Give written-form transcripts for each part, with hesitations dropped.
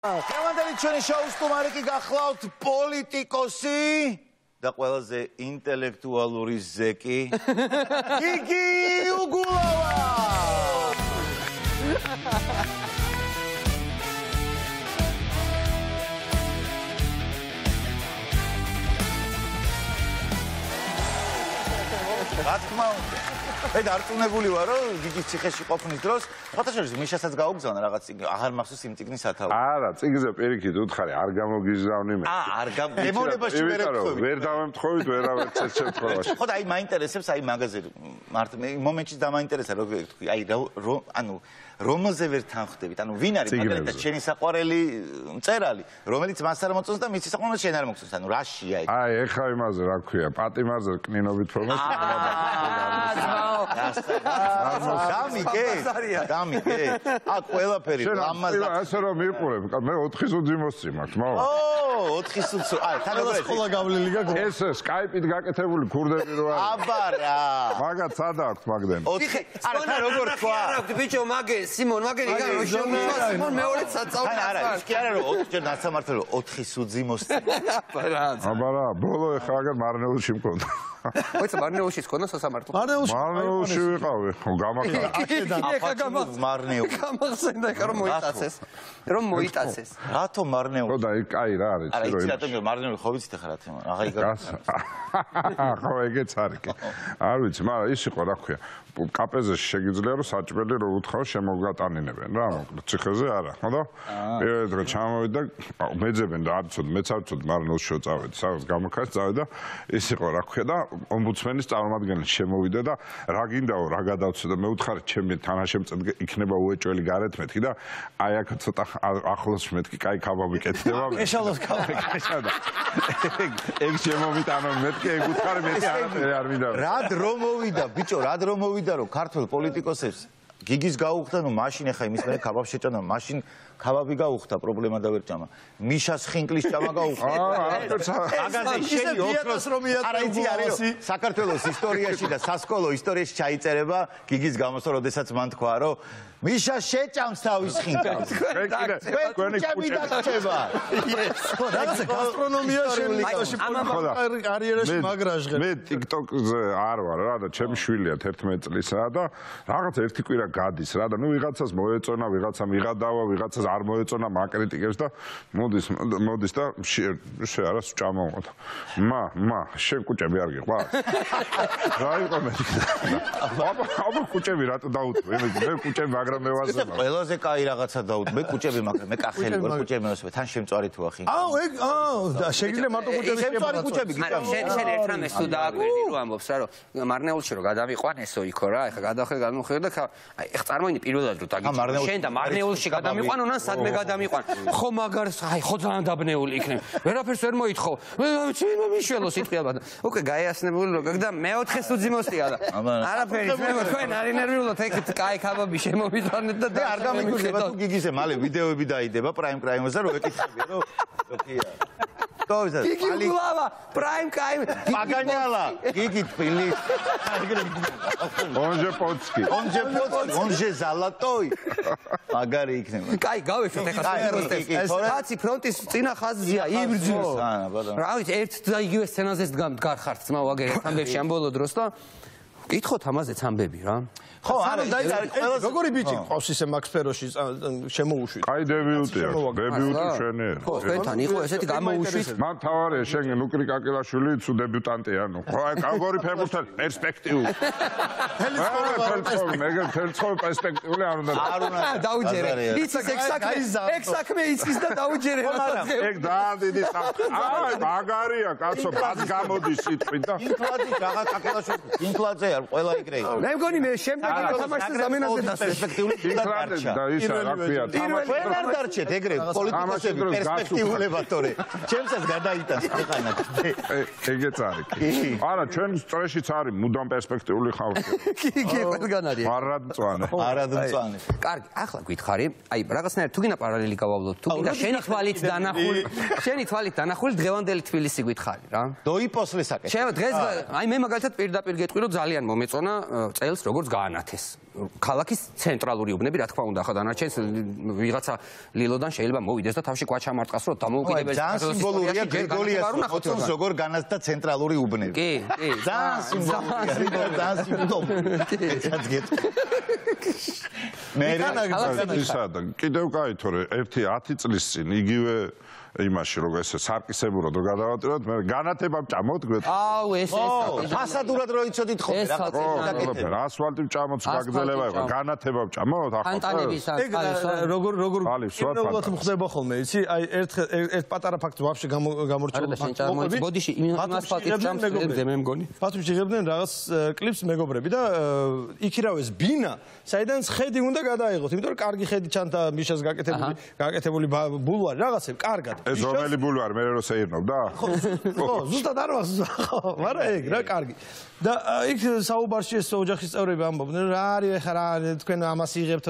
დღევანდელი ჩვენი შოუს სტუმარი კი გახლავთ პოლიტიკოსი და ყველაზე ინტელექტუალური ზეკი გიგი უგულავა. რა თქმა უნდა. მე დარწმუნებული ვარ, რომ გიგის ციხეში ყოფნის დროს, ფოტოშოპში მიშასაც გაუგზავნა რაღაც წიგნი, აღარ მახსოვს იმ წიგნის სათავე. არა, წიგნზე პირიქით უთხარი, არ გამოგიზავნი მე. არ გემოვნებაში ვერ ეთხოვი. ვერ დავემთხოვით ვერავეთ ეს შემთხვევაში. ხო და აი მაინტერესებს აი მაღაზიები. მარტო მე მომენტში დამაინტერესა როგორ თქვი, აი ანუ რომელზე ვერ თანხდებით, ანუ ვინ არის მაგალითად შენი საყვარელი მწერალი, რომელიც მას არ მოწონს და მისი საყვარელი შენ არ მოგწონს, ანუ რაშია ეგ? აი, ეხა იმაზე რა ქვია, პატიმარზე კნინობით ფორმას. დამიგე? აქ ყველაფერი ლამაზად. ასე რომ მიყურებ, მე 4 სუძი მოსწი მაქვს, მავა. 4 სუძი. აი, თანაც სკოლა გავლილი გაგო. ეს სკაიპით გაკეთებული ქურდები რო არის. აბა რა. მაგათ სადა აქვს მაგდენ. 4 არა, თან როგორ თქვა? ბიჭო, მაგე სიმონ, მაგე რიგა რო შემოვა სიმონ მეორეც საწავლა. არა, ის კი არა რომ 4 ჯერ ნაცამართლე 4 სუძი მოსწი. აბა რა, ბოლო ეხა აგერ მარნეულში მქონდა. ოიცა მარნეულში მქონდა სასამართლო. მარნეულში ვიყავი, გამახსენდა. ეხა გამახსენდა, ეხა რომ მოიტაცეს. რომ მოიტაცეს. რატო მარნეული? ხო და იქ აი რა არის, არა, იცი რატომ მარნეული ხო ვიცით ეხა რა თემა. აღა იგა. ხო ეგეც არის კი. არ ვიცი, მაგრამ ის იყო რა ქვია. კაპეზეში შეგიძლია რომ საჭმელი რო უთხოვ შემოგატანინებენ რა, მოკლედ ციხეზე არა, ხო და? პირველ დღე ჩამოვიდა, მეძებენ და არცოდ, მეც არცოდ მარნეულში წავედი, სადაც გამაქაც წავედი და ის იყო რა ქვია და ომბუდსმენის წარმომადგენელი შემოვიდა და რა გინდაო, რა გადავცე და მე უთხარი ჩემი თანაშემწედ იქნება უეჭველი გარეთ მეთქი და აი აქ ცოტა ახლოს მეთქი, კაი ქაბაბი კეთდება. ეშალოს ქაბაბი. ეგ შემომიტანო მეთქი, ეგ უთხარი მეტი არ მინდა. რად რომ მოვიდა, ბიჭო, რად რომ მოვიდა რომ ქართულ პოლიტიკოსებს გიგის გაუხდა, ნუ მაშინ ახლა იმის მერე ქაბაბ შეჭამა, მაშინ ქაბაბი გაუხდა, პრობლემა და ვერ ჭამა. მიშას ხინკლის ჭამა გაუხდა. აგაზე შენი ოქროს არა იცი არის საქართველოს ისტორიაში და სასკოლო ისტორიაში ჩაიწერება გიგის გამოსო, როდესაც მან თქვა, რომ მიშა შეჭამს თავის ხინკალს. თქვენი კუჭება. ხო, რაღაცა გასტრონომია შემოიტაში კარიერაში მაგრაჟღებ. მე TikTok-ზე არ ვარ რა და ჩემი შვილია 11 წლისა და რაღაც ერთი კვირა გადის რა და ნუ ვიღაცას მოეწონა, ვიღაცამ იღადავა, ვიღაცას არ მოეწონა, მაკრიტიკებს და მოდის და შე არას ჭამაო. მა, შენ კუჭები არ გიყვარს? რა იყო მე? აბა კუჭები რატო დაუწვე? მე კუჭები მაგრამ მე ვაზრდა. ყველაზე კაი რაღაცა დაუწვე. მე კუჭები მაგრამ მე კახელი ვარ, კუჭები მოსვე. თან შემწვარი თუ ახი. და შეგიძლია მარტო კუჭები შემწვარი კუჭები გიჭამ. შენ ერთ რამეს თუ დააკვირდი რომ ამბობს რა, რომ მარნეულში რომ გადავიყვანესო იქო რა, ეხა გადახედე და აი ეხა წარმოიდგინე პირველად რომ დაგიჭირე. შენ და მარნეულში გადამიყვანო და სადმე გადამიყვან. ხო მაგარს, აი ხო ძალიან დაბნეული იქნებ. ვერაფერს ვერ მოითხოვ. მე მიშველო სიტყვიაბა. უკვე გაიასნებული რომ გაგდა მე-4 სუძი მოსტია და არაფერი მე თქვენ არ ინერვიულოთ ეგ კაი ქაბაბი შემოვიტანეთ და არ გამიგურდება თუ გიგიზე მალე ვიდეოები დაიდება პრაიმ კრაიმზე რომ ეკითხები რომ როქია გიგი უგულავა პრაიმ კრაიმ პაგანიალა გიგი თბილიონჟე ზალატოი მაგარი იქნება კაი გავეშოთ ეხლა ეს კაცი ფრონტის წინა ხაზია იბრძვის რა ვიცი ერთ და იგივე სცენაზეც დგარხართ ძმა ვაგერ ამბებში ამ ბოლო დროს და კითხოთ ამაზეც ამბები რა ხო არა ყველაზე როგორი ბიჭი ყავს ისე მაგ სფეროში შემოუშვით კაი დებიუტი აქვს დებიუტი შენია ხო თქვენთან იყო ესეთი გამოუშვით მან თავარია შენ ლუკრი კაკელაშვილი თუ დებიუტანტია ნუ ხო აი კალგორი ფეხბურთელ პერსპექტიული მეგერ თელცხო პერსპექტიული არ უნდა დაუჯერე იცის ეგ საქმე იცის და დაუჯერე ეგ დაადიდი აი მაგარია კაცო ბაც გამოდის სიტყვით და ინფლაცია რაღა კაკელაშვილი ინფლაცია ყველა იქრე მე მგონი მე შემდეგ თამაშს ზამენაზე პერსპექტიული ინფლაცია და ისა რა ქვია თამაში ვერ არ დარჩეთ ეგრე პოლიტიკოსები პერსპექტიულებათორე ჩემსაც გადაიტანს ქვეყანა ეგეც არის არა ჩვენ წრეშიც არის მუდამ პერსპექტიული ხალხი კი ყველგან არის არადმწვანე კარგი ახლა გითხარი აი რაღაცნაირად თუ გინდა პარალელი გავავლოთ თუ გინდა შენი თვალით დანახული დღევანდელი თბილისი გითხარი რა დოიპოსლესაკეთ შენ დღეს აი მე მაგალითად პირდაპირ გეტყვი რომ ძალიან მომეწონა წელს როგორც გაანათეს ქალაქის ცენტრალური უბნები, რა თქმა უნდა, ხო დანარჩენს ვიღაცა ლილოდან შეიძლება მოვიდეს და თავში კვაჩა მარტყას რომ დამოუკიდებელი ძალიან სიმბოლურია გრიგოლიას მოწონს როგორ განაცდა ცენტრალური უბნები. კი, ძალიან სიმბოლურია, ძალიან სიმბოლურია. მე ისაა კიდევ კაი თორე 1-10 წლის წინ იგივე იმაში როგორ ესე სარკისებურად რო გადავატიროთ მე განათება ვჭამოთ გვეთ აუ ეს ფასადურად რო იცოდით ხო რა ასფალტი ვჭამოთ გაგრძელება იყო განათება ვჭამოთ ხანტანების როგორ უბრალოდ მხდება ხოლმე იცი აი ერთ პატარა ფაქტს ვაფშე გამორჩეულ ბოდიში იმ ასფალტის ვჭამს მე მგონი ბათუმში იღებდნენ რაღაც კლიპს მეგობრები და იქირავეს ბინა საიდან ხედი უნდა გადაიღოთ იმიტომ რომ კარგი ხედი ჩანდა მიშას გაკეთებული ბულვარი რაღაცები კარგად ეს რომელი ბულვარი მე რო შეირნობდა? ხო, ზუსტად არ ვას, ხო, მაგრამ ეგ რა კარგი. და იქ საუბარში ეს ოჯახის წევრები ამბობდნენ, რა არის ხა რა თქვენ ამას იღებთ,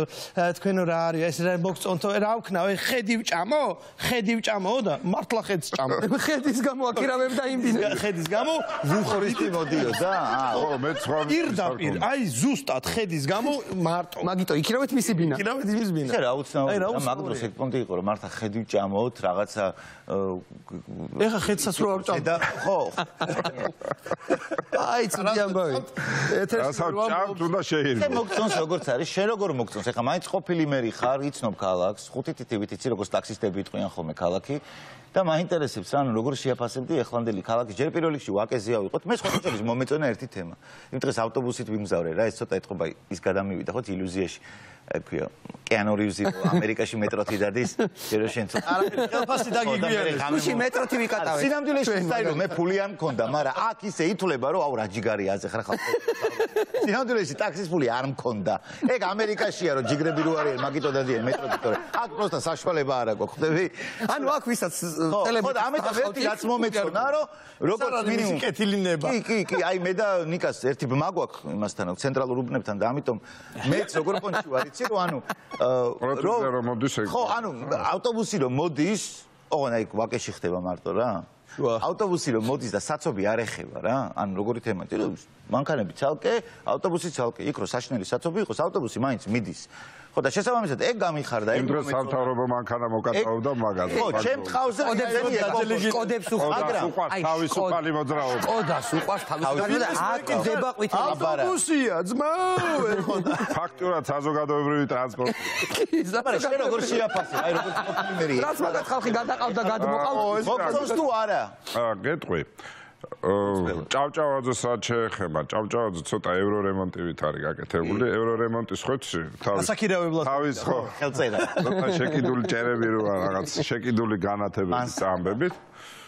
თქვენ რა არის, ეს რა მოგწონთო, რა ვქნა, ხედი ვჭამო? ხედი ვჭამო და მართლა ხედს ჭამო. ხედის გამო აკირავებ და იმბინა. ხედის გამო ვუხორისტი მოდიოდა? ხო, მე სხვა პირდაპირ, აი ზუსტად ხედის გამო მარტო. მაგიტო იქირავეთ მისი ბინა. იქირავეთ იმის ბინა. ხე რა უცნაური, მაგ დროს ეგ პონტი იყო რომ მართლა ხედი ვჭამოთ, რაღაცა ეხა ხედსაც რო არ ვჭამ. ხო. აი ცუდი ამბავი. რასაც ჭამთ უნდა შეირგო. შენ მოგწონს როგორც არის, შენ როგორ მოგწონს? ეხა მაინც ყოფილი მერი ხარ, იცნობ ქალაქს, ხუთი თითივით იცი როგორც ტაქსისტები იტყვიან ხოლმე ქალაქი და მაინტერესებს რა როგორ შეაფასებდი ეხლანდელი ქალაქის ჯერ პირველ რიგში ვაკეზია ვიყოთ. მე სხვა შეჭრის მომეწონა ერთი თემა. იმ დღეს ავტობუსით ვიმგზავრე რა, ეს ცოტა ეთყობა ის გადამივიდა ხო ილუზიაში. ქვია კიანუ რივზი ამერიკაში მეტროთი დადის ჯერო შენ ცოტა ხელფასი დაგიგვიანე გუშინ მეტროთი ვიკატავე სინამდვილეში ისაირო მე ფული არ მქონდა მაგრამ აქ ისე ითვლება რომ აუ რა ჯიგარი აზეხ რა ხალხო სინამდვილეში ტაქსის ფული არ მქონდა ეგ ამერიკაშია რომ ჯიგრები რო არიან მაგიტო დადიან მეტროთი თორე აქ პროსტა საშუალება არ აქვს ხვდები ანუ აქ ვისაც ხო და ამიტომ ერთი რაც მომეწონა რომ როგორც მინიმუმ კეთილინება კი აი მე და ნიკას ერთი ბმა გვაქვს იმასთან ცენტრალურ უბნებთან და ამიტომ მეც როგორ პონჩი ვარ იცი რომ ანუ რომ მოდის ეგ ხო ანუ ავტობუსი რომ მოდის ოღონდ აი ვაკეში ხდება მარტო რა ავტობუსი რომ მოდის და საცობი არ ეხება რა ანუ როგორი თემა მანქანები ცალკე ავტობუსი ცალკე იქ რო საშნელი საცობი იყოს ავტობუსი მაინც მიდის ხო და შესაბამისად ეგ გამიხარდა იმ დროს სამთავრობო მანქანა მოკატავდა მაგას ხო ჩემ ტყავზე კოდებს უყვარს თავისუფალი მოძრაობა კოდას უყვარს თავისუფალი და აკდება ყვითელი ავტობუსია ძმაო ეხოდა ფაქტურად საზოგადოებრივი ტრანსპორტი მაგრამ შენ როგორ შეაფასებ აი როგორ ყოფილი მერია რაც მაგათ ხალხი გადაყავდა გადმოყავდა მოგწონს თუ არა გეტყვი ჭავჭავაძეს რაც შეეხება ჭავჭავაძე ცოტა ევრორემონტივით არის გაკეთებული ევრორემონტის ხოჩი თავის ხო ხელწერა ცოტა შეკიდული ჭერები როა რაღაც შეკიდული განათებების ამბებით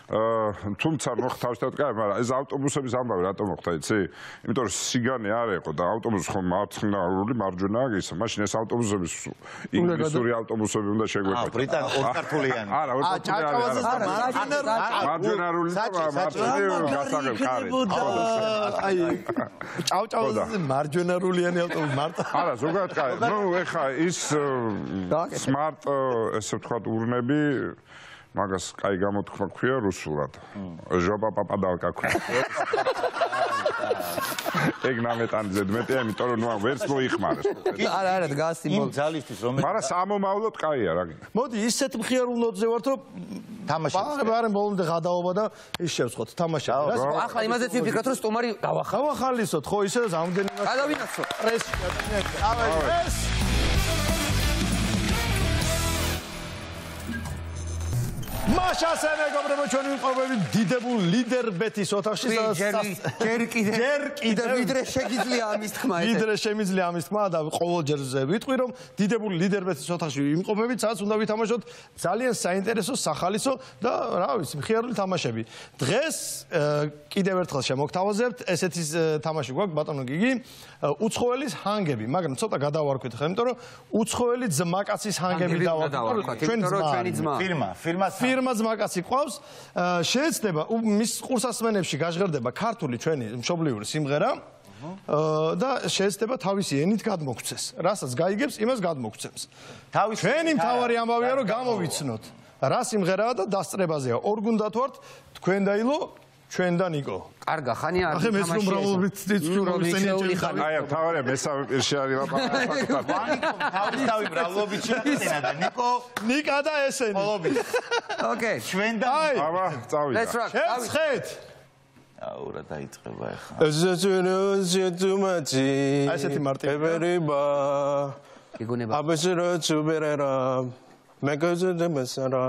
თუმცა მოხთავშად კაი მაგრამ ეს ავტობუსების ამბავი რატომ მოხდა იცი იმიტომ რომ სიგანე არ იყო და ავტობუსი ხომ მარცხნეული მარჯვენა გისა მაშინ ეს ავტობუსების ინგლისური ავტობუსები უნდა შეგვეკვეთა ბრიტან ორქართულიანი არა ორქართულიანი მარჯვენარული და მარცხნივ გასაგებ კარი აი ჭავჭავაძე მარჯვენარულიანი ავტობუსი მარტო არა ზოგადად კაი ნუ ეხა ის smart ესე ვთქვათ ურნები მაგას კაი გამოთქმა ქვია რუსულად. ჟობა პაპადალკა ქვია. ეგ ნამეტანზე მეტია, იმიტომ რომ ნუ ვერც მოიხმარეს. არა, დგას სიმბოლო. ძალისთვის რომ მაგრამ სამომავლოდ კაია რა. მოდი ისეთ მხიარულ ნოტზე ვართ რომ თამაშობ. ბარემ ბოლომდე გადაობა და ის შევსხოთ თამაშები. ახლა იმაზეც ვიფიქროთ რომ სტუმარი გავახალისოთ ხო ისე ზამდენი გადავინაცო. პრესი ადამიანები. ეს მაშასე მეგობრებო ჩვენი მყობები დიდებულ ლიდერ ბეთის ოთახში ჯერ კიდე ვიდრე შეგიძლია ამის თქმა ეს ვიდრე შემიძლია ამის თქმა და ყოველ ჯერზე ვიტყვი რომ დიდებულ ლიდერ ბეთის ოთახში იმყოფებით სადაც უნდა ვითამაშოთ ძალიან საინტერესო სახალისო და რა ვიცი მხიარული თამაშები დღეს კიდევ ერთხელ შემოგთავაზებთ ესეთი თამაში გვაქვს ბატონო გიგი უცხოელის ჰანგები მაგრამ ცოტა გადავარქვით ხა იმიტომ რომ უცხოელი ძმაკაცის ჰანგები დავარქვით ჩვენი ძმა ფირმა ძმაკაცი ყავს შეეცდება მის ყურსასმენებში გაჟღერდება ქართული ჩვენი მშობლიური სიმღერა და შეეცდება თავისი ენით გადმოგვცეს რასაც გაიგებს იმას გადმოგვცემს ჩვენი მთავარი ამბავია რომ გამოვიცნოთ რა სიმღერაა და დასწრებაზეა ორ გუნდათ ვართ თქვენ და ილო ჩვენ და ნიკო. კარგა ხანია არ ახლა მეც უმრავლობით მიცეული ხანი. აი, თავარია მესამე პირში არის ლაპარაკი. ვანიკო თავისთავი მრავლობით შეეცენა და ნიკა და ესენი. პოლობით. ოკეი. ჩვენ და აბა, წავიდა. Let's rock. შეცხეთ. აურა დაიწყება ახლა. აი ესეთი მარტივი. ებერიბა. გიგონება. აბესრო ჩუბერერა. მეგოზედემესარა.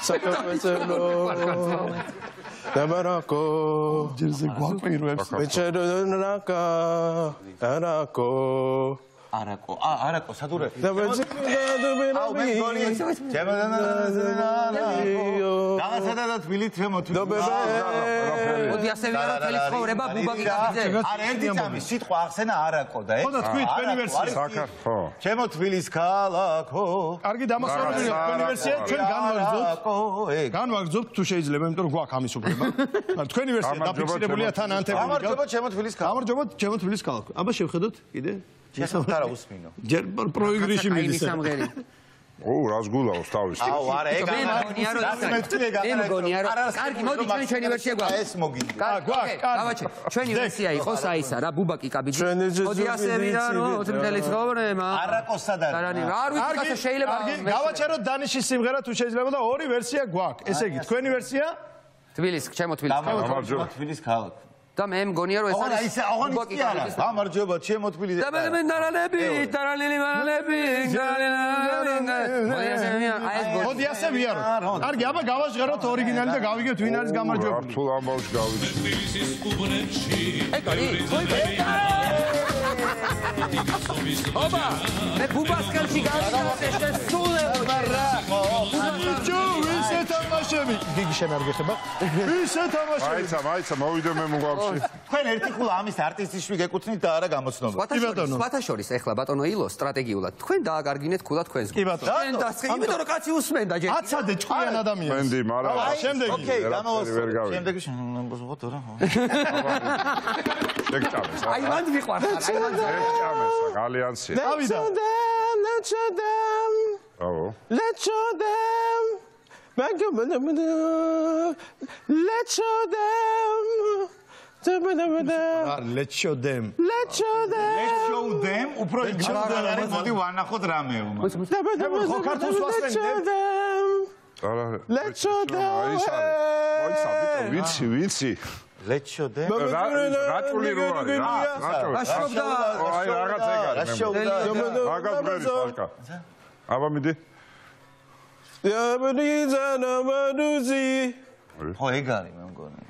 საკაფესერო. დაბარაკო. ჯერზე გვაკვირვებს. მეჩერონაკა. არაკო. არაკო სადურე. აუ მე გონი. რაღაცა თბილით რემო თუ. მოდი ასე ვიარო თელი ცხოვრება ბუბაკი კაბიძე. არა ერთი წამი სიტყვა ახსენა არაკო და ხო და თქვი თქვენი ვერსია. საქართველო. ჩემო თბილის ქალაქო. კარგი დამასწორებელი თქვენი ვერსია ჩვენ განვაგრძობთ. განვაგრძობთ თუ შეიძლება, იმიტომ რომ გვაქვს ამის უფლება. მაგრამ თქვენი ვერსია დაფიქსირებულია თან ანთებული. გამარჯობა ჩემო თბილის ქალაქო. გამარჯობა ჩემო თბილის ქალაქო. აბა შევხედოთ კიდე. შესაძლოა არა უსმინო. ჯერ პროიგრიში მიდის. რას გულავს თავის? აუ არა ეგ მე მგონია რომ კარგი მოდი ჩვენი ვერსია გვაქვს. ეს მოგინდა. გვაქვს. გავაჩე. ჩვენი ვერსია იყოს აი ისა რა ბუბაკი კაბიძე. მოდი ასე ვიარო თემდელი ცხოვრება. არაკოსად არის. არ ვიცი კაცო შეიძლება გავაჩეროთ დანიშის სიმღერა თუ შეიძლება და ორი ვერსია გვაქვს. ესე იგი თქვენი ვერსია თბილის ჩემო თბილის გამარჯობა თბილის ქალაქო. და მე მგონია რომ ეს არის ბუბაკი კაბიძე. გამარჯობა ჩემო თბილის. და მე ნარალები ტარალილი მარალები მოდი ასე ვიაროთ. კარგი, აბა გავაჟღეროთ ორიგინალი და გავიგებთ ვინ არის გამარჯვებული. რთულ ამბავს გავიჩი. ეგარი ობა მე ბუბასკელში გავიგე სულეო ბიჭო ვისე თამაშები გიგი შენ არ გეხება ვისე თამაშები მაიცა მოვიდე მე მუგავში. თქვენ ერთი ხულა ამის არტისტიშვი გეკუთვნით და არა გამოცნობა. სხვათა შორის ეხლა ბატონო ილო სტრატეგიულად თქვენ დააგარგინეთ ქულა თქვენს. კი ბატონო. თქვენ დასწრე იმიტომ რომ კაცი усმენდა ჯერ. აცადე ჭკვიან ადამიანს. მენდი მაგრამ შემდეგი. ოკეი გამოვასწორე. შემდეგი შევღოთ რა. შეგჭამეს. აი მანდ მიყვარს. აი მანდ შეგჭამეს ალიანსია. დავიდა. Let's show them. ბრავო. Let's show them. Let's show them. Let's show them. Let's show them. Let's show them. უფრო იქნება მოდი ვანახოთ რამეო. ხო ქართულს ვასწრებთ. Let's show them. ვიცი ვიცი. Let's show them. რატული რო არის რა? აშობდა. აი რაღაც ეგ არის. მაგას ვერის საშკა. აბა მიდი. ხო ეგ არის მე მგონი.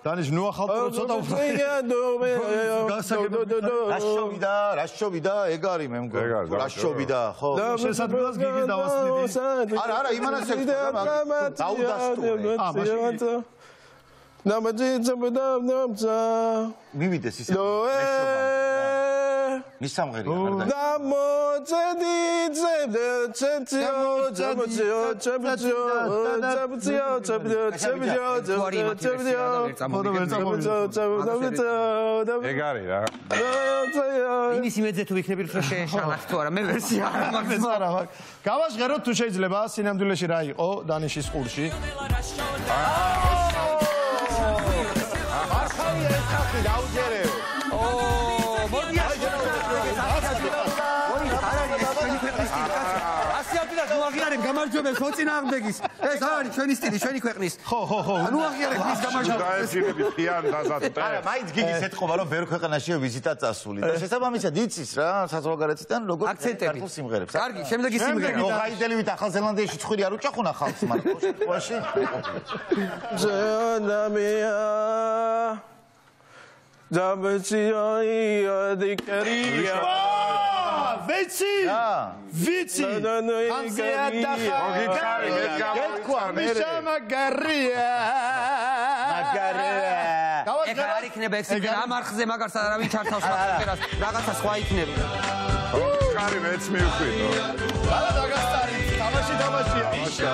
დანიშ ნუ ახალწურო ცოტა უფრო რაშოვიდა ეგ არის მე მგონი. რაშოვიდა ხო. შესაძლოა გიგის დავასწრები. არა იმანაც მივიდეს ისე მის სამღერია ეგ არის რა. იმის იმედზე თუ იქნები რომ შეეშალათ თუ არა მე ვერსია არ მაქვს. არა გავაჟღეროთ თუ შეიძლება სინამდვილეში რა იყო დანიშის ყურში. გამარჯვებებს მოწინააღმდეგის ეს არის ჩვენი სტილი ჩვენი ქვეყნის ხო ნუ აღიარეთ მის გამარჯვებას დაეცინები ფიან დაზატე არა მაინც გიგის ეთყობა რომ ბევრ ქვეყანაშია ვიზიტა წასული და შესაბამისად იცის რა საზღვარგარეთიდან როგორ აქცენტები სიმღერებს კარგი შემდეგი სიმღერა ოღაიდელივით ახალ ზელანდიაში ცხვრი არ უჭახუნა ხალხს მაგრამ შემთხვევაში Janamia Dabciya dikeria ვიცი ვიცი ეხლა არ იქნება ეს ამ არხზე მაგარს არავინ ჩართავს მაგერას რაღაცა სხვა იქნება კარი მეც მივხვიდო არა დაგასტარი თამაშია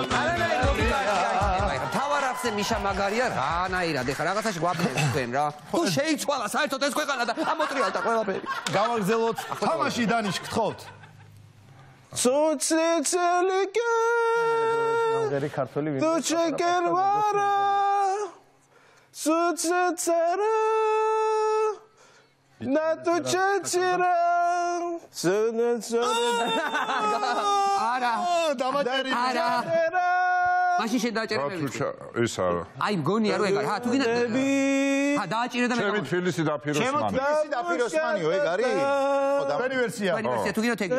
თავარ არხზე მიშა მაგარია რანაირად ეხლა რაღაცაში გვაფრთხილებს თქვენ რა თუ შეიცვალა საერთოდ ეს ქვეყანა და ამოტრიალდა ყველაფერი გავაგზელოთ თამაში დანიშ გთხოვთ სოციალიკე ნაღერი ქართველი ვინ თუ შეკერვარა სოციალარა ნატო ჩეჩერა არა დამაჭერი არა მაშინ შედაჭერები ის არა აი მგონია რომ ეგ არის თუ გინდა ჰა დააჭირე და მე ჩემი თბილისი და ჩემო ფიროსმანი თბილისი და ფიროსმანიო ეგ არის ვერი ვერსია ჩვენი ვერსია თუ გინდა ეგ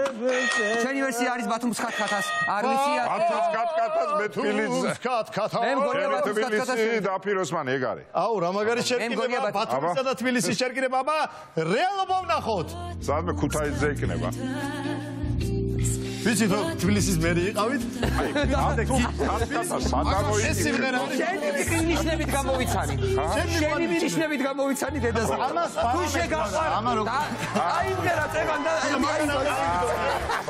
ჩვენი ვერსია არის ბათუმს ხათქათას არ ვიცია ათოს კატკატას მე თბილისზე კატკათა მე მგონია ჩემი ბათუმს ხათქათას თბილისი და ფიროსმანი ეგ არის აუ რა მაგარი მგონია შერკინება ბათუმისა და თბილისის შერკინება აბა რეალობა ვნახოთ სადმე ქუთაისზე იქნება ვიცით რომ თბილისის მერი იყავით ეს სიმღერა შენი ნიშნებით გამოვიცანი შენი ნიშნებით გამოვიცანი დედას თუ შეგახარ აი მერა წეგან და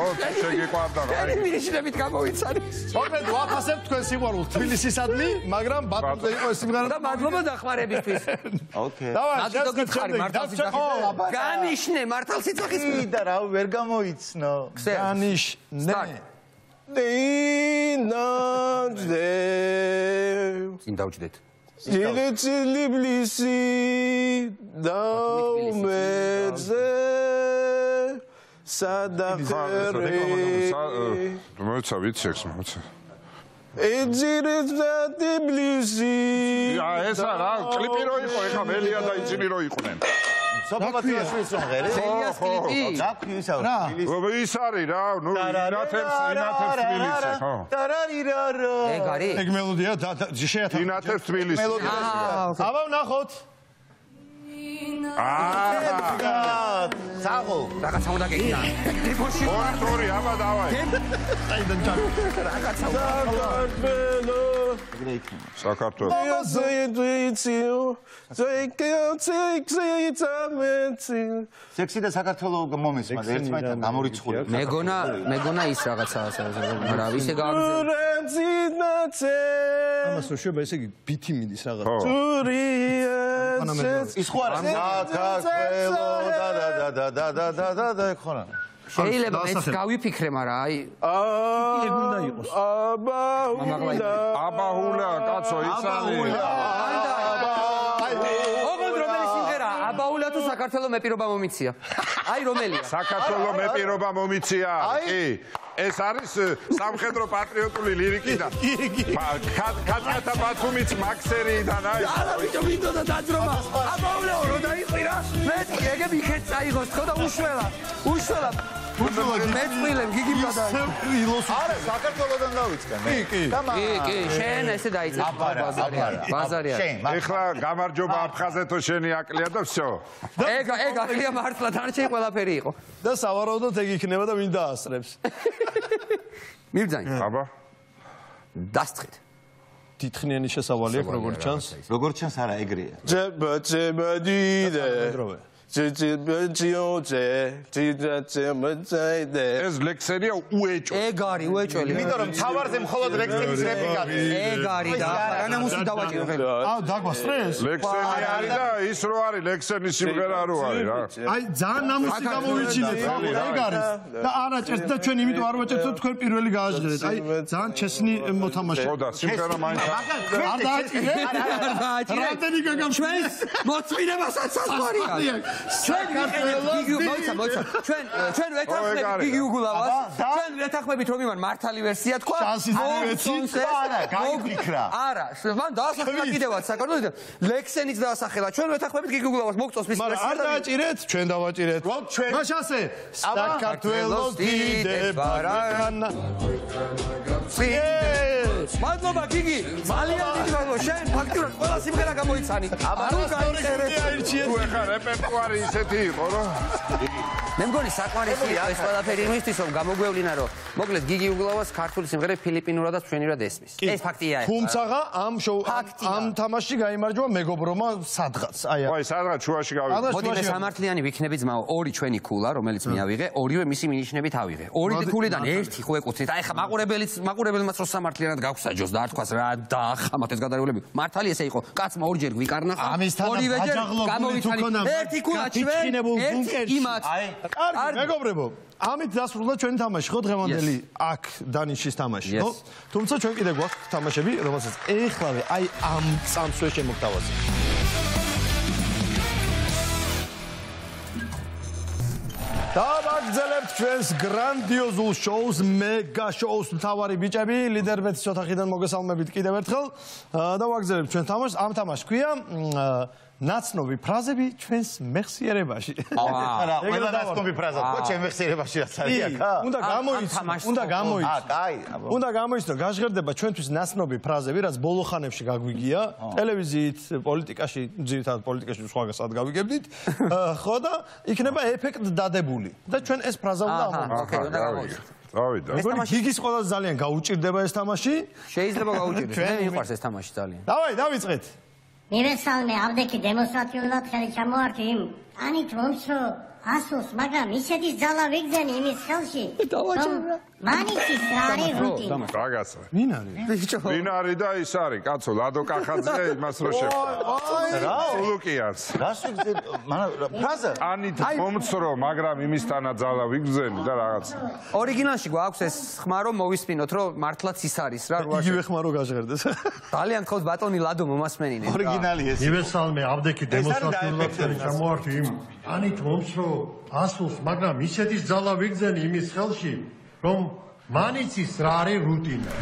ხო შეგიყვარდა რა შენი ნიშნებით გამოვიცანი მოკლედ ვაფასებთ თქვენ სიყვარულს თბილისისადმი მაგრამ ბათუმზე იყო ეს სიმღერა და მადლობა დახმარებისთვის ოკეი ნაგიდო გითხარი მართალ სიძახის განიშნე მართალ სიძახის და რა ვერ გამოიცნო განიშნე დინანძე წინ დავჭდეთ ილეცილიბლისი დაუმეზე სადახარე მოიცა ვიცი ეს მოიცა ეძირეთ და თბილისი ეს რა კლიპი რო იყო ეხა მელია და იცინი რო იყვნენ სოფოთიაშვილის სიმღერა ელიას კლიპი დაქვი ისა ის არის რა ნუ ინათებს თბილისი ხო ტარარირარო ეგ არის ეგ მელოდია შეათავ ინათებს თბილისი აბა ვნახოთ საღო რაღაცა უნდა გეკნა ტიპოში ორი აბა დავაი აიდან ჩა რაღაცა საქართველოს სექსი და საქართველოს მომისმა და ერთმანეთთან გამორიცხული მეგონა ის რაღაცაა რა ისე გავაგზავნე ამას რო შეება ესე იგი ბითი მიდის რაღაც ის ხო არა საქართველოს და ხონა შეიძლება მეც გავიფიქრე მაგრამ აი ეგ უნდა იყოს აბაჰულა კაცო ის არის ოღონდ რომელი სიმღერა აბაულა თუ საქართველოს მეპირობა მომიცია აი რომელია საქართველოს მეპირობა მომიცია კი ეს არის სამხედრო პატრიოტული ლირიკი და კაცკათა ბათუმიც მაქსერიდან აი არა ბიჭო მინდოდა დაძრომა აბაულა რო დაიყვირა მე ეგები იქეთ წაიღოს ხო და უშველა მეწყვილე გიგიბა და არა საქართველოსდან დავიწყე მე კი შენ ესე დაიწყე ბაზარი ეხლა გამარჯობა აფხაზეთო შენი აკლია და всё ეგ აკლია მართლა დარჩე ყველაფერი იყო და სავარაუდოდ ეგ იქნება და ვინ დაასწრებს მიბძანი აბა დასწრეთ თითქნიანი შესავალი აქვს როგორც ჩანს როგორც ჩანს არა ეგრეა ჯებაჯებადიდე ეს ლექსენია უეჭო ეგ არის უეჭველი იმიტომ რომ თავარზე მხოლოდ ლექსენის რეპი გადის ეგ არის და რანამუსი დავაჭირო ხელი აუ დაგვასწრეს ლექსენი არის და ის რო არის ლექსენის სიმღერა რო არის რა აი ძალიან ნამუსი გამოვიჩინეთ ეგ არის და არაჭერთ და ჩვენ იმიტომ არ ვაჭერთ რომ თქვენ პირველი გააჟღერეთ აი ძალიან ჩესნი მოთამაშე ხო და სიმღერა მაინც არ დააჭირე რამდენი გაგამ ჩვენს მოწმინებასაც საზღვარია ჩვენ ვეთახმებით გიგი უგულავას ჩვენ ვეთახმებით რომ იმან მართალი ვერსია თქვა არა მან დაასახელა კიდევაც საქართველოს ლექსენიც დაასახელა ჩვენ ვეთახმებით გიგი უგულავას მოგწოს მის მაგრამ არ დააჭირეთ ჩვენ დავაჭირეთ მაშ ასე საქართველოს დიდება რანა მადლობა გიგი ძალიან დიდი მადლობა შენ ფაქტურად ყველა სიმღერა გამოიცანი ანუ გაიწერეთ თუ ეხა რეპერტუარი ისეთი იყო რომ მე მგონი საკმარისია ეს ყველაფერი იმისთვის რომ გამოგვევლინა რომ მოკლედ გიგი უგულავას ქართული სიმღერა ფილიპინურად და ჩვენივრად ესმის ეს ფაქტია თუმცა ამ თამაშში გაიმარჯვა მეგობრომა სადღაც აი სადღაც შუაში გავიგე მოდი მე სამართლიანი ვიქნები ძმაო ორი ჩვენი ქულა რომელიც მე ავიღე ორივე მისი მინიშნებით ავიღე ორი ქულიდან ერთი ხო ეკუთვნით აი ხა მაყურებელმაც რო სამართლიანად გაგვსაჯოს და არ თქვას რა დაახამათ ეს გადარეულები მართალი ესე იყო კაცმა ორჯერ გვიკარნახა ორივეჯერ გამოვიცანი ერთი ქულა ჩვენ ერთ იმათ კარგი, მეგობრებო, ამით დასრულდა ჩვენი თამაში, ხო, დღევანდელი აქ დანიშის თამაში, ხო? თუმცა ჩვენ კიდე გვაქვს თამაშები, რომელსაც ეხლავე აი ამ წამსვე შემოგთავაზეთ. დავაგრძელებთ ჩვენს გრანდიოზულ შოუს, მეგა შოუს მთავარი ბიჭები, ლიდერბეთის ოთახიდან მოგესალმებით კიდევ ერთხელ. დავაგრძელებთ ჩვენ თამაშს, ამ თამაშს ქვია ნაცნობი ფრაზები ჩვენს მეხსიერებაში. არა, ყველა ნაცნობი ფრაზა ხო ჩემ მეხსიერებაში რაც არის აქ? უნდა გამოიცნო, გაჟღერდება ჩვენთვის ნაცნობი ფრაზები, რაც ბოლო ხანებში გაგვიგია, ტელევიზიით, პოლიტიკაში, ძირითადად პოლიტიკაში სხვაგასად გავიგებდით, ხო და იქნება ეფექტ დადებული და ჩვენ ეს ფრაზა უნდა ამოვიწყოთ. დავიდა. მეგონი გიგის ყველაზე ძალიან გაუჭირდება ეს თამაში. შეიძლება გაუჭირდეს. მე მიყვარს ეს თამაში ძალიან. დავიწყეთ. მივესალმე აბდექი დემონსტრატიულად ხელი ჩამოართი იმ ანით მომსო ასოს, მაგრამ ისეთი ძალა ვიგზენი იმის ხელში. მანიცის რა არის რუტინა? რაგაცა. ვინ არის? ვინ არის და ის არის, კაცო, ლადო კახაძე იმას რო შეხვდა. სულუკიანს. რას ვიგზენ? მანამ ფრაზა? ანით მომცრო, მაგრამ იმისთანა ძალა ვიგზენი და რაღაცა. ორიგინალში გვაქვს ეს ხმა რომ მოვისმინოთ, რომ მართლაც ის არის რა. იგივე ხმა რო გაჟღერდეს. ძალიან თხოვს ბატონი ლადო მომასმენინე. ორიგინალი ეს. მივესალმე აბდექი დემონსტრატიულად ხელი ჩამოართი იმ ანით მომსრო ასოს, მაგრამ ისეთის ძალა ვიგზენი იმის ხელში, რომ მანიცის რა არის რუტინა.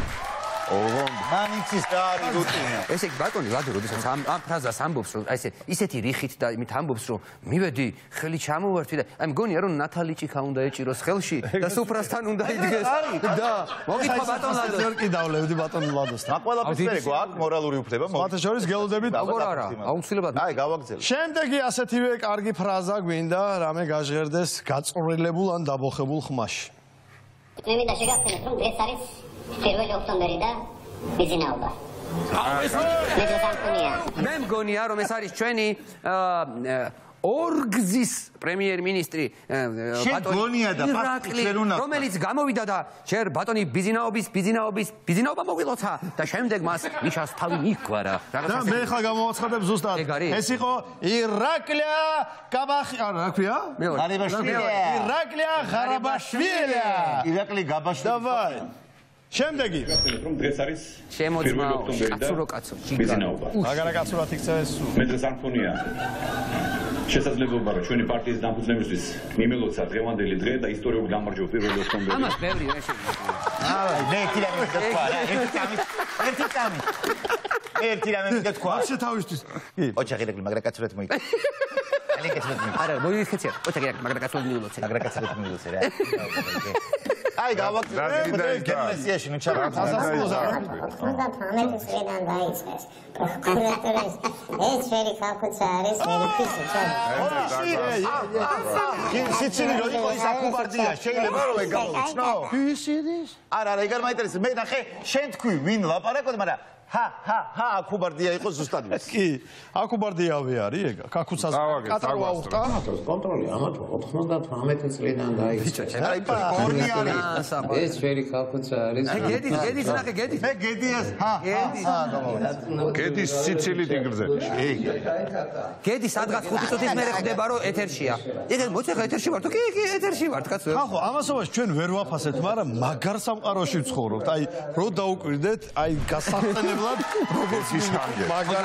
მანიცის რა არის რუტინა? ესე იგი ბატონი ლადო როდესაც ამ ფრაზას ამბობს რომ აი ესე ისეთი რიხით და იმით ამბობს რომ მივედი ხელი ჩამოვართვი და აი მგონია რომ ნათალიჭიქა უნდა ეჭიროს ხელში და სუფრასთან უნდა იდგეს და მოგითხა ბატონ ლადო ვერ კიდავლევდი ბატონ ლადოსთან. რა ყველაფერი გვაქვს მორალური უფლება მათ შორის გელოდებით როგორ არა აუცილებლად აი გავაგზავნე. შემდეგი ასეთივე კარგი ფრაზა გვინდა რამე გაჟღერდეს გაწვრილებულ ან დაბოხებულ ხმაში. მე მინდა შეგახსენოთ რომ დღეს არის 1 ოქტომბერი და ბიზნაობა. მე მგონია რომ ეს არის ჩვენი ორგზის პრემიერ-მინისტრი ბატონი ირაკლი რომელიც გამოვიდა და ჯერ ბატონი ბიზნაობა მოგილოცა და შემდეგ მას ნიშას თავი მიქვარა. და მე ხა გამოვაცხადებ ზუსტად. ეს იყო ირაკლია რა ქვია? ირაკლია ღარაბაშვილი. ირაკლი გაბაშვილი. დავაი. შემდეგი. რომ დღეს არის შემოძმაო კაცურო კაცო ბიზნაობა. მაგარა კაცურად იქცა ეს. მე დღეს არ მქონია შესაძლებლობა რომ ჩვენი პარტიის დამფუძნებისთვის მიმელოცა დღევანდელი დღე და ისტორიულ გამარჯვებულ 1 ოქტომბერი. ამას ბევრი რა შეიძლება. მე თირამი თქვა რა, ერთი რამე მინდა თქვა. ვაფშე თავისთვის. კი. ოჩახი რეკლი მაგრა კაცურად მოიწა. ალი კაცურად მოიწა. არა, მოიხეცია. ოჩახი რეკლი მაგრა კაცურად მიულოცე. მაგრა კაცურად მიულოცე რა. აი გავაგზავნე გემესიაში ნუ ჩარა. უნდა თამეთის რედან დაიწყეს. პროკურატურის ეს ვერი ხალხოც არის, ვერი ფისი ჩარა. სიცილი რო იყო ის აკუბარდია, შეიძლება რომ ეგ გამოვიცნო? ფისიდის? არა, ეგ არ მაინტერესებს. მე ნახე, შენ თქვი ვინ ლაპარაკობ, მაგრამ აკუბარდია იყო ზუსტად ის. კი, აკუბარდიავე არის ეგ. კაკუცას კატარვა უხტა. კონტროლი ამათ 98 წლიდან დაიწყო. აი, პორნი არის. ეს ვერი ხალხოც არის. გედის ნახე, გედის. მე გედიას, გედის სიცილით იგრძელი. გედის სადღაც 5 წუთის მერე ხდება რომ ეთერშია. ეგ მოწე ხა ეთერში ვარ თუ? კი, ეთერში ვარ, კაცო. ხახო, ამასობაში ჩვენ ვერ ვაფასეთ, მაგრამ მაგარ სამყაროში ვცხოვრობთ. აი, რო დაუკვირდეთ, აი გასახსენებლად როგორც ის მაგარ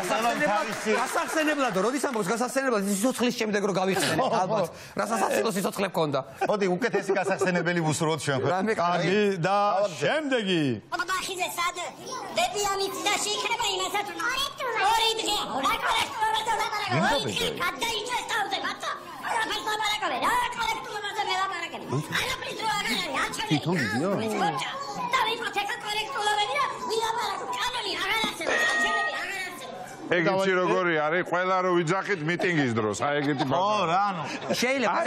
გასახსენებლად, როდის ამბობს გასახსენებლად, სიცოცხლის შემდეგ რო გავიხსენე, ალბათ. რასაცილო სიცოცხლე მქონდა. მოდი, უკეთესი გასახსენებელი ვუსურვოთ ჩვენ. კარგი და შემდეგი. ბაბახიზე სად დებიამით და შეიქნება იმასაც ორი დღე რა კოლექტურობაზე ლაპარაკობ. ორი დღე გადაიჭრეს თავზე, ბაცა. რა ლაპარაკობ, რა კოლექტურობაზე ლაპარაკობ. არა პრიზო აღარ არის, თვითონ ვიდეო. და ვიფოთეკა კოლექტურობები და ვილაპარაკობ. კანონი აღარ არსებობს, არჩევნები აღარ არსებობს. ეგ იცი როგორი არის, ყველა რო ვიძახით მიტინგის დროს, აი ეგეთი ო რა ანუ შეიძლება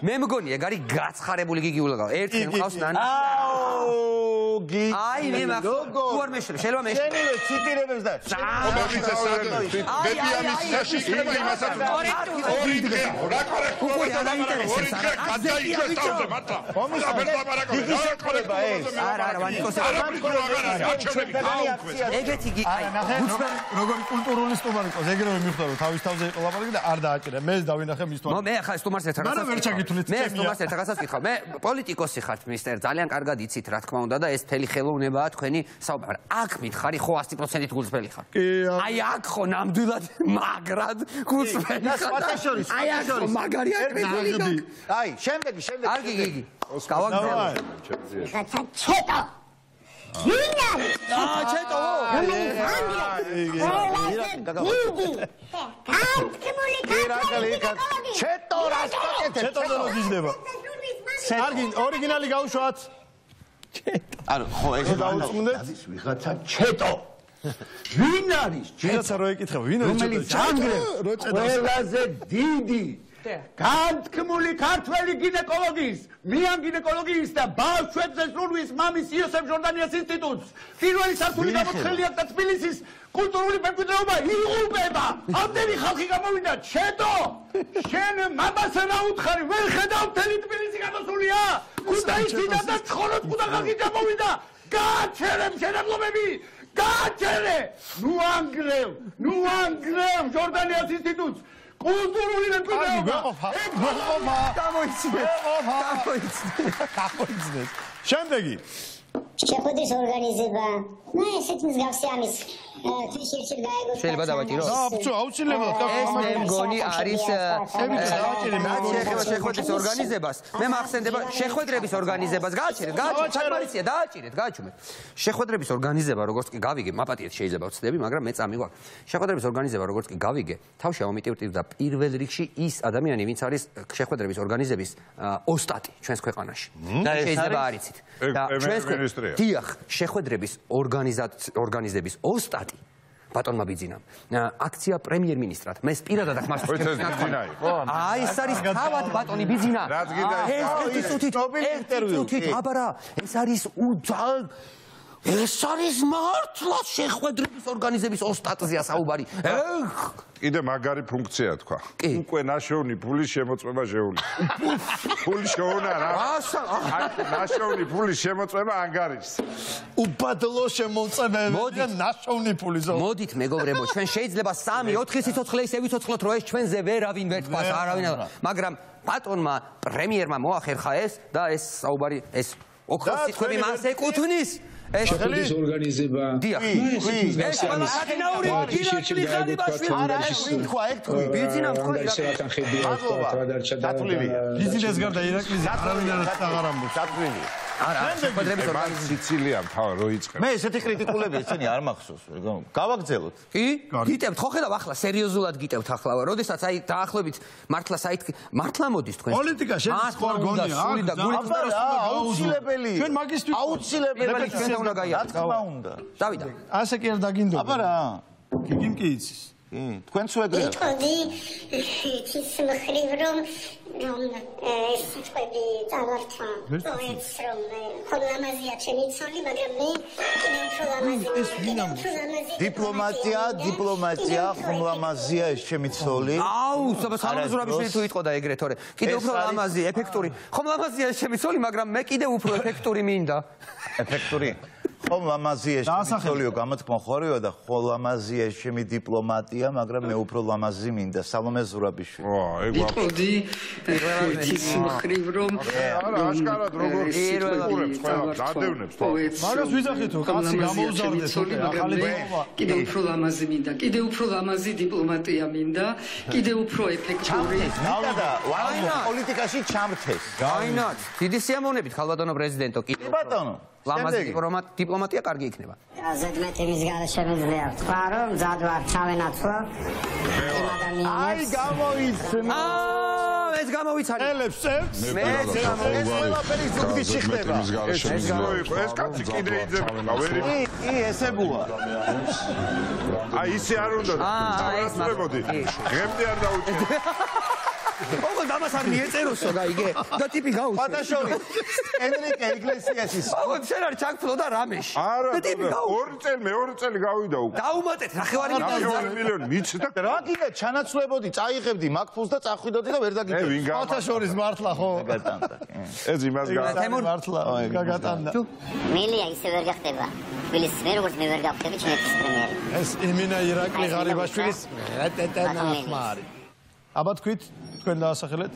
მე მგონი ეგ არის გაცხარებული გიგიულაგა. ერთი მყავს ნანი. აი მე მაგ უარ მეშრე, შეიძლება მეშრე. შენივე ციტირებებს და დებიამისაში იქნება იმასაც ორი დღე რა უკვე არ აინტერესებს არა. გადაიჭრეს თავზე მართლა. არა, ვანიკოს არჩევნები ეგეთი იგი აი როგორი კულტურული სტუმარი ყავს ეგრევე მიხვდა რომ თავის თავზე იყო ლაპარაკი და არ დააჭირა მე დავინახე მის თვალს მე ახლა სტუმარს ერთ რაღაცას ვკითხავ მე პოლიტიკოსი ხართ მისტერ ძალიან კარგად იცით რა თქმა უნდა და ეს მთელი ხელოვნებაა თქვენი საუბარი აქ მითხარი ხო 100%-ით გულწრფელი ხარ აი აქ ხო ნამდვილად მაგრად გულწრფელი ხარ აი აქ ხო მაგარი აკრებული აი შემდეგი კარგი გიგი გავაგზავნე ჩეტო ვინარი ჩეტო ჩეტო რას პაკეთებს ჩეტოზე რო გიждდება კარგი ორიგინალი გავუშვათ ანუ ხო ეს დაუწმუნდეთ ვიღაცა ჩეტო ვინ არის ვიღაცა რო ეკითხება ვინ არის ჩეტო ყველაზე დიდი განთქმული ქართველი გინეკოლოგის, მიან გინეკოლოგიის და ბავშვებზე სურვის მამის იოსებ ჟორდანიას ინსტიტუტს პირველი სართული გამოცხელი აქვს და თბილისის კულტურული მემკვიდრეობა იღუპება. ამდენი ხალხი გამოვიდა, ჩეტო! შენ მამას რა უთხარი, ვერ ხედავ მთელი თბილისი გამოსულია? ქუთაისიდან და ცხოროდ კუდა ხალხი გამოვიდა. გააჩერე მშენებლობები! გააჩერე! ნუ ანგრევ ჟორდანიას ინსტიტუტს! კულტურული მემკვიდრეობა. გამოიცნეთ. შემდეგი. შეხვედრის ორგანიზება. და ესეთ მსგავსი ამის თვისში გაეგო. შეიძლება დავაჭირო? აუცილებლად. ეს მე მგონი არის შეხვედრის ორგანიზებას. მე მახსენდება შეხვედრების ორგანიზებას. გააჩერეთ. საკმარისია, დააჭირეთ. შეხვედრების ორგანიზება როგორც კი გავიგე, მაპატიეთ შეიძლება ვცდები, მაგრამ მე წამიგვაქვს. შეხვედრების ორგანიზება როგორც კი გავიგე, თავში ამომიტივტივდა პირველ რიგში ის ადამიანი, ვინც არის შეხვედრების ორგანიზების ოსტატი ჩვენს ქვეყანაში. და შეიძლება არ იცით. და ჩვენს დიახ, შეხვედრების ორგანიზების ოსტატი ბატონმა ბიძინამ აქცია პრემიერ-მინისტრად მე პირადად აქ მას აი ეს არის თავად ბატონი ბიძინა ეს არის ეს არის მართლა შეხვედრების ორგანიზების ოსტატზეა საუბარი კიდე მაგარი ფუნქცია თქვა უკვე ნაშოვნი ფულის შემოწმება შეუძლია ფული შოვნა რა ნაშოვნი ფულის შემოწმება ანგარიშს უბადლო შემოწმება ნაშოვნი ფულის მოდით მეგობრებო ჩვენ შეიძლება 3-4 სიცოცხლე ისე ვიცოცხლოთ რომ ეს ჩვენზე ვერავინ ვერ თქვას არავინ მაგრამ ბატონმა პრემიერმა მოახერხა ეს და ეს საუბარი ეს ოქროს სიტყვები მას ეკუთვნის შეხვედრის ორგანიზება ბიზნეს გარდა ირაკლის არავინ არ აღარამბობს სიცილია თავი რო იწყებს მე ესეთი კრიტიკულები ესენი არ მახსოვს გავაგზელოთ კი გიტებთ ხო ხედავ ახლა სერიოზულად გიტებთ ახლა როდესაც აი დაახლოებით მართლა საით მართლა მოდის თქვენ პოლიტიკა შენის ხო არ გონია აუცილებელი ჩვენ მაგისტრი აუცილებელი ჩვენ უნდა გაიარეთ რა თქმა უნდა დავიდა ასე კი არ დაგინდო აბა რა გიგიმ კი იცის თქვენ სუეგრე იტყოდი ის მხრივ რომ ეს სიტყვები წავართვა ეს რომ ხოლამაზია ჩემი ცოლი მაგრამ მე დიპლომატია ხოლამაზია ეს ჩემი ცოლი აუ სალომე ზურაბიშვილი თუ იტყოდა ეგრეთ თორე კიდე უფრო ლამაზი ეფექტური ხოლამაზია ეს ჩემი ცოლი მაგრამ მე კიდე უფრო ეფექტური მინდა ეფექტური ხოლამაზია ეს ჩემი ცოლიო გამოთქმა ხორიო და ხოლამაზია ეს ჩემი დიპლომატია მაგრამ მე უფრო ლამაზი მინდა სალომე ზურაბიშვილი იტყოდი ის მხრივ რომ არა აშკარად როგორ სიტყვებს ყველა დადევნებს მაგას ვიზახით რომ კაცი გამოუზარდეს ახალი კიდე უფრო ლამაზი მინდა კიდე უფრო ლამაზი დიპლომატია მინდა კიდე უფრო ეფექტური და პოლიტიკაში ჩამრთეს გაინათ დიდი სიამოვნებით ხალბატონო პრეზიდენტო კიდე ბატონო ლამაზი დიპლომატია კარგი იქნება ზედმეტ იმის გარეშე შემიძლია თქვა რომ მზად ვარ ჩავენაცვლო აი გამოიცნო ეს გამოვიცანი ელებს წევს მე ყველაფერი ზუგდიდში ხდება ეს კაცი კიდე იძებდა ვერი კი ესებუა აი ისე არ უნდა ეს მოდი ღემდე არ დაუჭირე ოღონდ ამას არ მიეწეროსო, გაიგე? და ტიპი გაუშვე. ფათაშორი, ენრიკე იგლესიასის. აუ, შენ არ ჩაგფლო და რამეში. არა, მეორე წელი გავიდა უკვე. დაუმატეთ, ნახევარი მილიონი მიჩნდა. რა გინდა ჩანაცვლებოდი, წაიღებდი მაგფულს და წახვიდოდი და ვერ დაგიწევდი. ფათაშორის მართლა ხო? გაგატანდა. ეს იმას მართლა გაგატანდა. მელია ისე ვერ გახდება. თბილისის მე როგორც მე ვერ გავხდები ჩინეთის პრემიერი. ეს იმინა ირაკლი ღარიბაშვილის ნახმარი. აბა თქვით, თქვენ დაასახელეთ?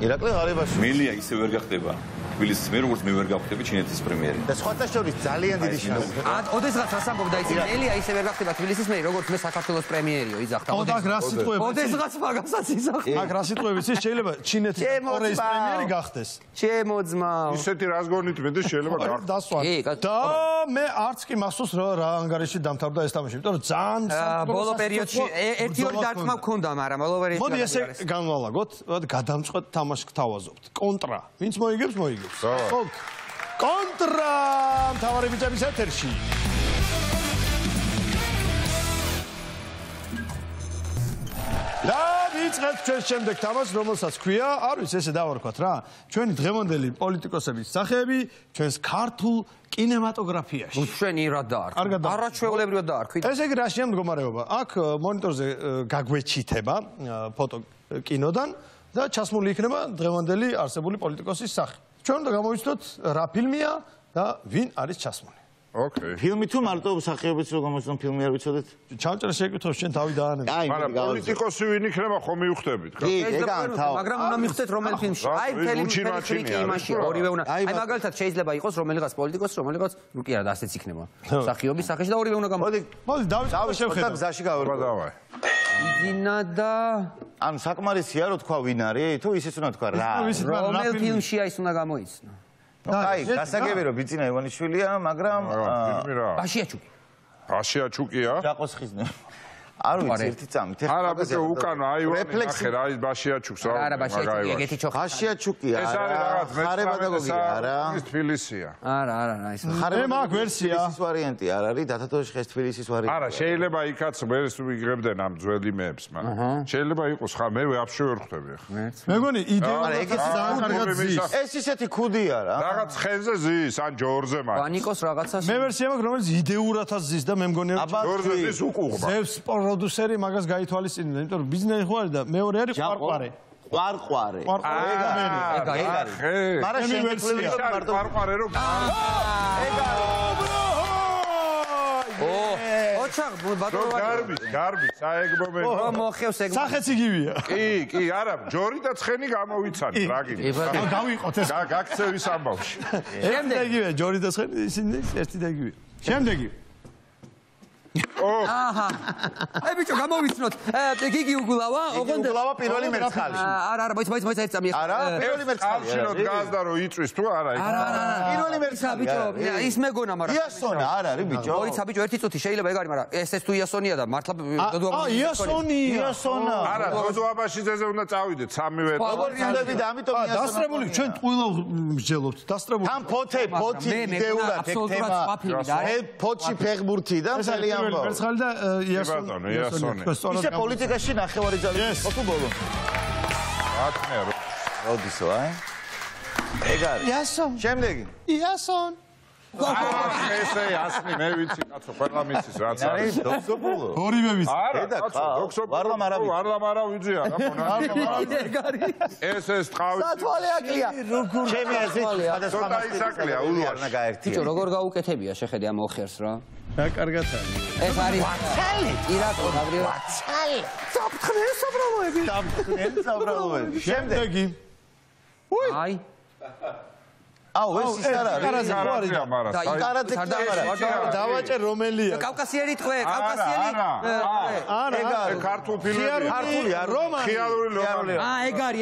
ირაკლი ღარიბაშვილი. მელია ისე ვერ გახდება. თბილისის მე როგორც მე ვერ გავხდები ჩინეთის პრემიერი. და სხვათა შორის ძალიან დიდი შანსი. ოდესღაც რას ამბობდა იცი მელია ისე ვერ გახდება თბილისის მე როგორც მე საქართველოს პრემიერიო იძახდა. ოდაგ რა სიტყვები? ოდესღაც მაგასაც იძახდა. მაგ რა სიტყვები იცი შეიძლება ჩინეთის კორეის პრემიერი გახდეს. ჩემო ძმა. ისეთი რას გონით მე და შეიძლება დასვა. და მე არც კი მახსოვს რა ანგარიში დამთავრდა ეს თამაში, იმიტომ რომ ძალიან ბოლო პერიოდში ერთი-ორი დარტყმა მქონდა, მაგრამ ბოლო პერიოდში მოდი ესე განვალაგოთ, გადამწყვეტ თამაშს გთავაზობთ. კონტრა. ვინც მოიგებს, მოიგებს. ხო. კონტრა მთავარი ბიჭების ეთერში. და ვიწყებთ ჩვენ შემდეგ თამაშს, რომელსაც ქვია, არ ვიცი, ესე დავარქვათ რა. ჩვენი დღევანდელი პოლიტიკოსების სახეები ჩვენს ქართულ კინემატოგრაფიაში. ჩვენი რა დაარქვით? არაჩვეულებრივად დაარქვით. ესე იგი რა შემდგომარეობა? აქ მონიტორზე გაგვეჩითება ფოტო კინოდან და ჩასმული იქნება დღევანდელი არსებული პოლიტიკოსის სახე. ჩვენ უნდა გამოვიცნოთ რა ფილმია და ვინ არის ჩასმული. ოკეი. ფილმი თუ მარტო სახეობიც რო გამოსწონ ფილმი არ ვიცოდეთ? ჩამჭრა შეკითხავს შენ თავი დაანებ. მაგრამ პოლიტიკოსი ვინ იქნება ხომ მიხვდებით? მაგრამ უნდა მიხვდეთ რომელ ფილმში. აი მთელი იმაში ორივე უნდა. აი მაგალითად შეიძლება იყოს რომელიღაც პოლიტიკოსი, რომელიღაც ნუ კი არა, ასეც იქნება. სახიობის სახეში და ორივე უნდა გამოვიდეთ. მოდი დავიწყოთ შევხედოთ. გზაში გავერგო. დავაი. იძინა და ანუ საკმარისია რო თქვა ვინ არის, თუ ისიც უნდა თქვა რა. რომელ ფილმშია ის უნდა გამოიცნო. აი, გასაგები რომ ბიძინა ივანიშვილია, მაგრამ ბაშიაჩუკი. ბაშიაჩუკია? ჯაყოს ხიზნე. არ ვიცი ერთი წამით. არა, ბიჭო, უკანო, აი ვაფხე რა ის ბაშიაჩუკს რა. არა, ბაშიაჩუკი, ეგეთი ჩოხა. ბაშიაჩუკია, ეს არის რაღაც ხარებადაგოგია, არა. ის თბილისია. არა, არა, ის მე მაგ ვერსია. ის ვარიანტი არ არის, დათათოშ ხეს თბილისის ვარიანტი. არა, შეიძლება იქაც მერს ვიგებდნენ ამ ძველი მეებს, მაგრამ შეიძლება იყოს ხა მე ვაფშე ვერ ხვდები ახლა. მეგონი იდეალურად ძალიან კარგად ზის. ეს ისეთი ქუდია რა. რაღაც ხენზე ზის, ან ჯორზე მაგ. ვანიკოს რაღაცას. მე ვერსია მაქვს რომელიც იდეურადაც ზის და მე მგონია ჯორზე ზის უკუღმა. ზევს პროდიუსერი მაგას გაითვალისწინებდა, იმიტომ რომ ბიზნესი ხო არის და მეორე არის ყვარყვარე. ყვარყვარე. ეგ არის. მაგრამ შემეკლები მარტო ყვარყვარე რო ოჩახ ბატონო გარბი საეგბო მე მოხევს ეგ სახეც იგივია. კი არა ჯორი და ცხენი გამოვიცანით რა გინდა გავიყოთ ეს გაქცევის ამბავში შემდეგ იგივე ჯორი და ცხენი ისინი ერთი და იგივე შემდეგი აჰა აი ბიჭო გამოვიცნოთ გიგი უგულავა ოღონდ უგულავა პირველი მერცხალი არა მოიცა ერთ წამი არა პირველი მერცხალი ალშინოთ გაზდა რო იწვის თუ არა არა პირველი მერცხალი ბიჭო ის მეგონა მაგრამ იასონა არ არის ბიჭო მოიცა ბიჭო ერთი წუთი შეიძლება ეგ არის მაგრამ ეს თუ იასონია და მართლა დოდო იასონია არა დოდო აბაშიძეზე უნდა წავიდეთ სამივე როგორ ვიდები და ამიტომ იასონა დასწრებული ჩვენ ტყუილო მსჯელობთ დასწრებული თან ფოთი იდეურად ეგ თემა მე ფოთში ფეხბურთი და ძალიან მერცხალი და იასონი ისე პოლიტიკაში ნახევარი ძალით იყო თუ ბოლო ათმე როდისო აი ეგ არის იასონ შემდეგი იასონ ესე ასნი მე ვიცი კაცო ყველა მისის რაც არის დოქსოპულო ორივე ვიცი არა კაცო ვარლამ ვიცი არა ეს ტყავი სათვალე აკლია ჩემი აზრით სხვადასხვა ისაკლია ულუარნა გაერთია ბიჭო როგორ გაუკეთებია შეხედე ამ ოხერს რა და კარგად არის ეს არის ვაცალი ირაკო გაბრიელ ვაცალი საფრთხნელი საბრალოები შემდეგი აი აუ ეს ის არ არის კარატე დავაჭერ რომელია კავკასიერი ტყვე კავკასიერი არა ეგ არის ქართულ ფილმები ქართული არ რომანი ხიალური რომანი ეგ არის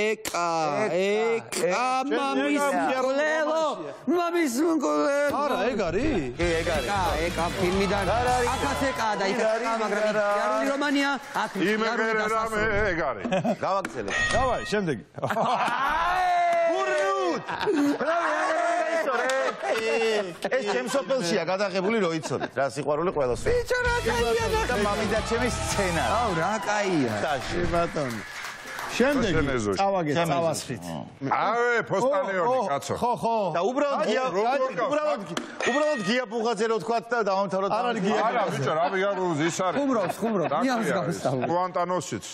ეკა მამის კოლელო მამის კოლელო არა ეგ არის კი ეგ არის ეკა ფილმიდან აკაც ეკა და იქ მაგრამ ხიალური რომანია აქ იმერე რამე ეგ არის გავაგზელე დავაი შემდეგი ეს შემსოფელშია გადაღებული რო იცოდეთ რა სიყვარული ყველას ბიჭო რა კაია და მამიდა ჩემი სცენა აუ რა კაია ბატონო შემდეგ შენეზოში. წავაგე წავასხით. ავე ფოსტანეონი კაცო. ხო. და უბრალოდ გია ბუღაძე რო თქვათ და დავამთავროთ. არ არის გია. არა ბიჭო, რა ვიგარუზ ის არის. ხუმრობს, ნიამს გავსწავლე. კვანტანოსიც.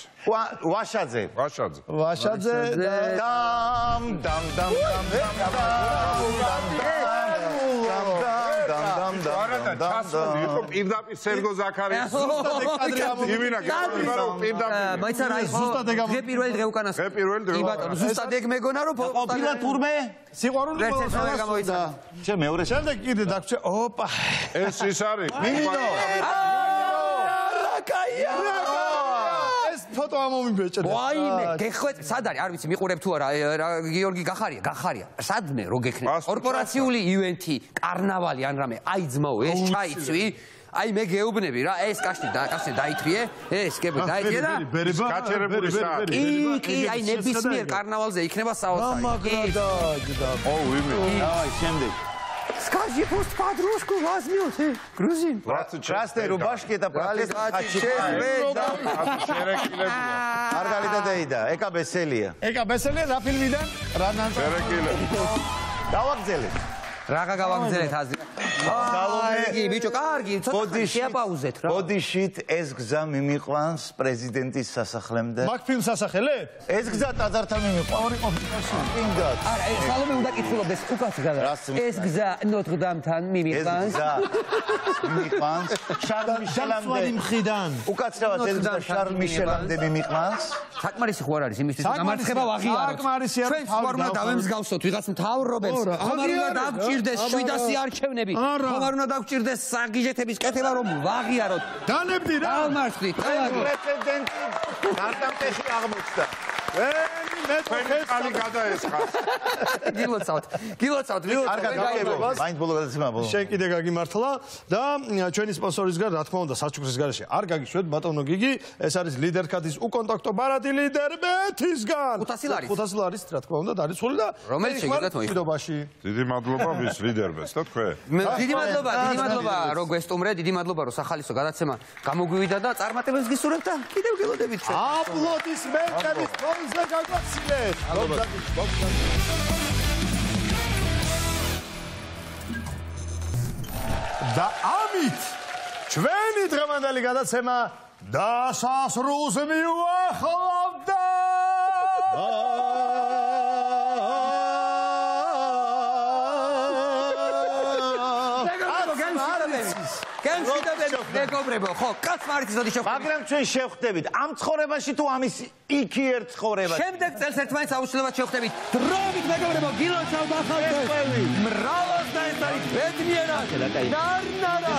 ვაშაძე. ვაშაძე არადა ჩასული იყო პირდაპირ სერგო ზაქარიას. ზუსტად ეგ კადრი იმინა გამიგარო პირდაპირ. მაინც არა იყო. დღე პირველი დღე უკანასკნელი. დღე პირველი დღე. კი ბატონო, ზუსტად ეგ მეგონა რომ ყოფილა თურმე სიყვარული გამოიცა. შე მეორე შემდეგ კიდე დაგჭე ოპა ეს ის არის. მინინო ეს ფოტო ამომიბეჭდა. ვაიმე, გეხვეწ, სად არის? არ ვიცი, მიყურებ თუ არა, გიორგი გახარია. სადმე რო გექნება? კორპორაციული ივენთი, კარნავალი ან რამე, აი ძმაო, ეს ჩაიცვი. აი მე გეუბნები რა, ეს კაცი დაითრიე, ეს კები დაითრიე და გაჩერებული სა. კი, აი ნებისმიერ კარნავალზე იქნება საოცარი. მაგრადა. ოუ, იმი. აი შემდეგ Скажи, пусть подружку возьмет, грузин. Красный рубашки это протест. Маргарита Деида, ეკა ბესელია. ეკა ბესელია რა ფილმიდან? რა შერეკილები. დავაგზელეთ. რაღა გავაგზელეთ აზრი. კარგი, ბიჭო, კარგი, ცოტა შეაპაუზეთ რა. ბოდიშით ეს გზა მიმიყვანს პრეზიდენტის სასახლემდე. მაგ ფილმს ასახელე? ეს გზა ტაძართან მიმიყვანს. ორი ყოფილაში. კიდაც. არა, ეს სალომე უნდა კითხულობდეს უკაცრავ. ეს გზა ნოტრდამთან მიმიყვანს. ეს გზა მიმიყვანს შარლ მიშელამდე. მხრიდან. უკაცრავად ეს გზა შარლ მიშელამდე მიმიყვანს. საკმარისი ხო არ არის იმისთვის რომ გამარცხება ვაღიაროთ. საკმარისი არის. ჩვენ ხომ უნდა დავემსგავსოთ ვიღაც მთავრობებს. ხომ არ უნდა დაგჭირდეს 700 არჩევნები. ხომ არ უნდა დაგჭირდეს საგიჟეთების კეთება რომ ვაღიაროთ. დანებდი რა. დავმარცხდით. პრეცედენტი გარტამტეში აღმოჩნდა. ხალი გადაესხა. გილოცავთ. არ გაგაკეთებო. მაინც ბოლო გადაცემა ბოლო. შენ კიდე გაგიმართლა და ჩვენი სპონსორისგან რა თქმა უნდა საჩუქრის გარეშე არ გაგიშვეთ ბატონო გიგი ეს არის ლიდერკადის უკონტაქტო ბარათი ლიდერბეთისგან 500 ლარის 500 ლარის რა თქმა უნდა დარიცხული და რომელიც შეგიძლიათ მოიხდობაში დიდი მადლობა ვის ლიდერბეთს და თქვენ დიდი მადლობა რომ გვესტუმრე დიდი მადლობა რომ სახალისო გადაცემა გამოგვივიდა და წარმატებებს გისურვებთ და კიდევ გელოდებით ჩვენ აპლოდისმენტების ფონზე გაგვაცილეთ და ამით ჩვენი დღევანდელი გადაცემა დასასრულს მიუახლოვდა მეგობრებო, ხო, კაცმარიცის ოდიშ შევხვდებით. მაგრამ ჩვენ შევხვდებით ამ ცხოვრებაში თუ ამის იქიერ ცხოვრებაში. შემდეგ წელს ერთმანეთს აუცილებლად შევხვდებით. დროებით მეგობრებო, გილოცავთ ახალ მრავალს და ეს არის ბედნიერად. ნარნარა.